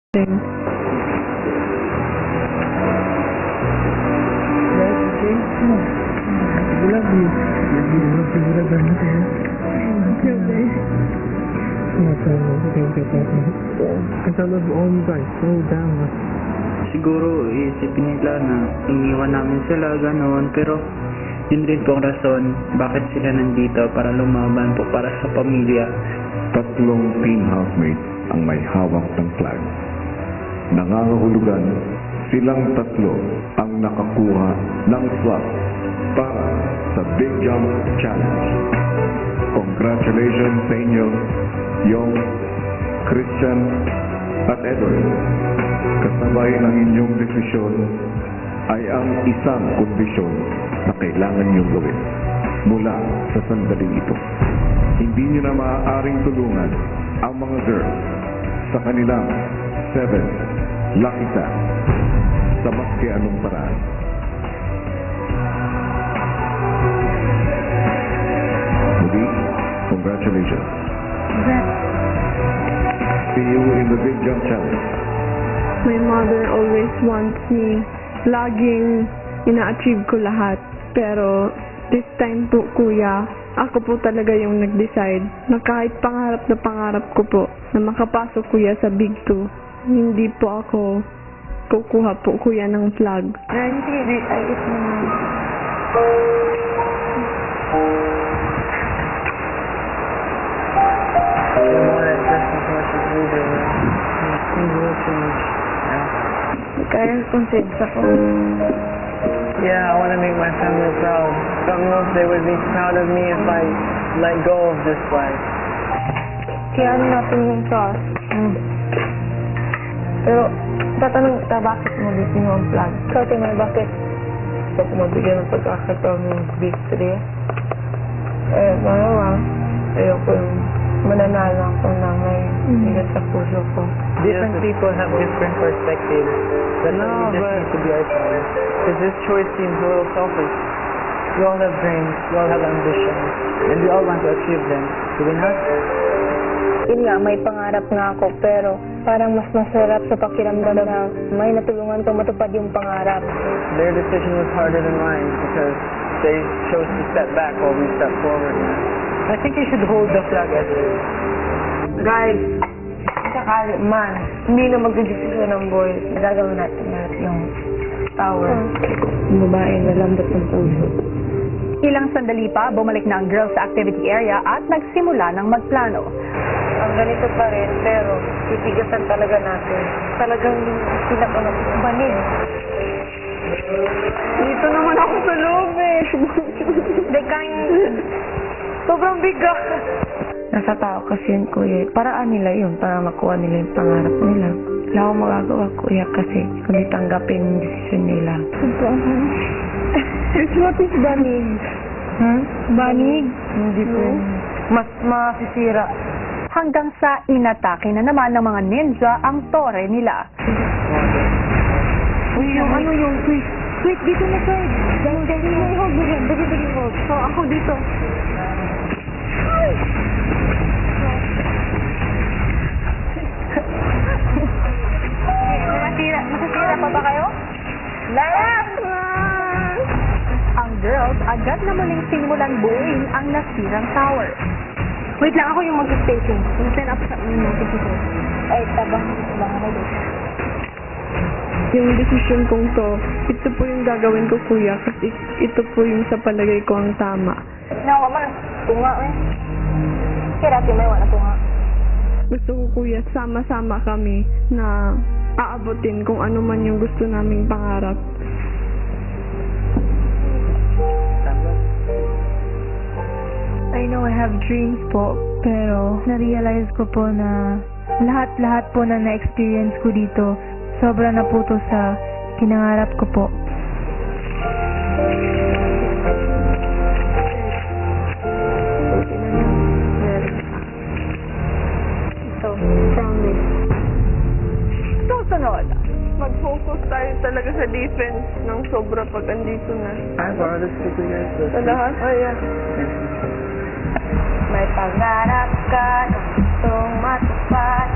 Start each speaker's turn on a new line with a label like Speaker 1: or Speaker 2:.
Speaker 1: Thing.
Speaker 2: Siguro isipin nila na iniwan namin sila, gano'n. Pero yun rin po ang rason bakit sila nandito, para lumaban po para sa pamilya.
Speaker 3: Tatlong team housemates ang may hawak ng flag. Nangangahulugan, silang tatlo ang nakakuha ng slot para sa Big Jump Challenge. Congratulations sa inyo, Yong, Christian at Edward. Kasabay ng inyong desisyon ay ang isang kondisyon na kailangan niyong gawin mula sa sandaling ito. Hindi niyo na maaaring tulungan ang mga girls sa kanilang 7 lucky tap sa maski anong paraan. Muli, congratulations. See you in the Big Jump Challenge.
Speaker 1: My mother always wants me. Laging ina-achieve ko lahat. Pero this time po, kuya, ako po talaga yung nag-decide na kahit pangarap ko po na makapasok kuya sa Big 2, hindi po ako kukuha po kuya ng flag.
Speaker 4: Sige, ayos mo na. Kaya konsensya ko.
Speaker 5: Yeah, I want to make my family proud. Don't know if they would be proud of me if I let go of this flag.
Speaker 4: Kaya ano natin yung trust. Pero, tatanong kita, bakit mo gusto mo ang flag? Ikaw, Timay, bakit?
Speaker 5: Gusto ko mabigyan ng pagkakataon ng Big 3.
Speaker 4: Dalawa, ayoko yung mananalo ako na may bigat sa puso ko.
Speaker 5: Different people have different perspectives. That's why we just need to be ourselves. Because this choice seems a little selfish. We all have dreams, we all have ambitions, and we all want to achieve them. Do we not?
Speaker 4: Yun nga, may pangarap nga ako, pero parang mas masarap sa pakiramdam na may natulungan kong matupad yung pangarap.
Speaker 5: Their decision was harder than mine because they chose to step back while we step forward. I think you should hold the flag as it is.
Speaker 4: Guys, sakali man, hindi na magdedesisyon ng boys, nagagawin natin lahat yung tower. Yung babae na lambot ng puso.
Speaker 6: Ilang sandali pa, bumalik na ang girls sa activity area at nagsimula ng magplano.
Speaker 4: Ang ganito pa rin, pero titigasan talaga natin. Talagang banig.
Speaker 1: Dito naman ako sa loob eh.
Speaker 4: Sobrang bigat. Nasa tao kasi yun, kuya. Paraan nila yun para makuha nila yung pangarap nila. Wala akong magagawa, kuya, kasi kundi tanggapin yung desisyon nila. What is banig? Banig? Hindi po. Mas masisira.
Speaker 6: Hanggang sa inatake na naman ng mga ninja ang tore nila.
Speaker 4: Uy, yung ano yung wait. Wait, dito na side. Dali, hold mo yan. Dali, hold. So, ako dito. Masasira pa ba kayo?
Speaker 6: Ang girls agad na muling sinimulan buuin ang nasirang tower.
Speaker 4: Wait lang, ako yung mag-staging. Mag-stand up sa mag-staging. Ay, tabang na dito.
Speaker 1: Yung decision kong to, ito po yung gagawin ko kuya kasi ito po yung sa palagay ko ang tama.
Speaker 4: Nawa man, tunga eh. Kaya dati may wala tunga.
Speaker 1: Gusto ko kuya, sama-sama kami na aabutin kung ano man yung gusto naming pangarap.
Speaker 4: I know I have dreams po, pero na-realize ko po na lahat-lahat po na na-experience ko dito, sobra na po to sa kinangarap ko po.
Speaker 1: So, promise.
Speaker 6: Susunod,
Speaker 1: Mag-focus tayo talaga sa defense ng sobra pag andito na.
Speaker 5: I borrow this to you guys.
Speaker 1: Sa lahat? Oh, yeah.
Speaker 4: May pangarap ka na gustong matupad.